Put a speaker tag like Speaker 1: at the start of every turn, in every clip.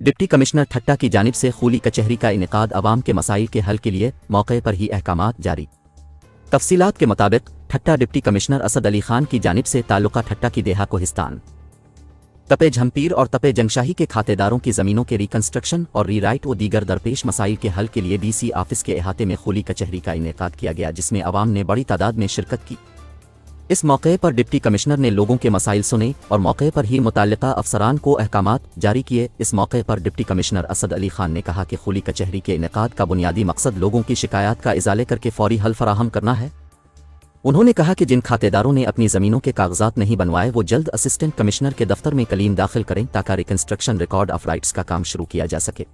Speaker 1: Deputy commissioner ठट्टा की जानिब से खूली कचहरी का इनेकाद अवाम के मसाइल के हल के लिए मौके पर ही अहकामात जारी। तफसीलात के मुताबिक ठट्टा डिप्टी कमिश्नर असद अली खान की जानिब से ताल्लुका ठट्टा की देहा कोहिस्तान, तपे झमपीर और तपे जंगशाही के खातेदारों की ज़मीनों के रिकंस्ट्रक्शन और रीराइट व दीगर दरपेश मसाइल के हल के लिए डीसी ऑफिस के अहाते में खुली कचहरी का इनेकाद किया गया, जिसमें अवाम ने बड़ी तादाद में शिरकत की। इस मौके पर डिप्टी कमिश्नर ने लोगों के मसाइल सुने और मौके पर ही मुतल्लिका अफसरान को अहकामात जारी किए। इस मौके पर डिप्टी कमिश्नर असद अली खान ने कहा कि खुली कचहरी के इनेकाद का बुनियादी मकसद लोगों की शिकायत का इजाले करके फौरी हल फराहम करना है। उन्होंने कहा कि जिन खातेदारों ने अपनी ज़मीनों के कागजात नहीं बनवाए वो जल्द असिस्टेंट कमिश्नर के दफ्तर में कलीम दाखिल करें ताकि रिकंस्ट्रक्शन रिकॉर्ड ऑफ राइट्स का काम शुरू किया जा सके।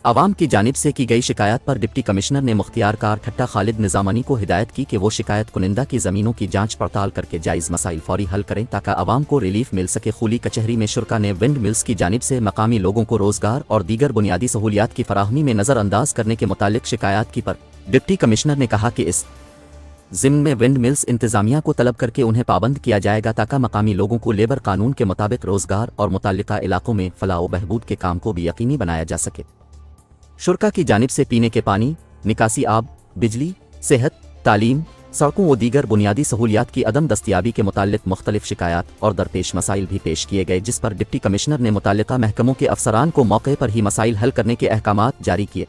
Speaker 1: आवाम की जानिब से की गई शिकायत पर डिप्टी कमिश्नर ने मुख्तियारकार ठट्टा खालिद निज़ामनी को हिदायत की कि वो शिकायत कुनिंदा की ज़मीनों की जांच पड़ताल करके जायज़ मसाइल फौरी हल करें ताकि आवाम को रिलीफ मिल सके। खुली कचहरी में शुरका ने विंड मिल्स की जानिब से मकामी लोगों को रोज़गार और दीगर बुनियादी सहूलियात की फराहमी में नज़रअंदाज करने के मुतालिक शिकायत की पर डिप्टी कमिश्नर ने कहा कि इस ज़िम्न में विंड मिल्स इंतज़ामिया को तलब करके उन्हें पाबंद किया जाएगा ताकि मकामी लोगों को लेबर कानून के मुताबिक रोज़गार और मुतल्लिका इलाकों में फलाह व बहबूद के काम को भी यकीनी बनाया जा सके। शुरका की जानिब से पीने के पानी, निकासी आब, बिजली, सेहत, तालीम, सड़कों व दीगर बुनियादी सहूलियात की अदम दस्तियाबी के मुतालिक मुख्तलिफ शिकायत और दरपेश मसाइल भी पेश किए गए, जिस पर डिप्टी कमिश्नर ने मुतल्लिका महकमों के अफसरान को मौके पर ही मसाइल हल करने के अहकामात जारी किए।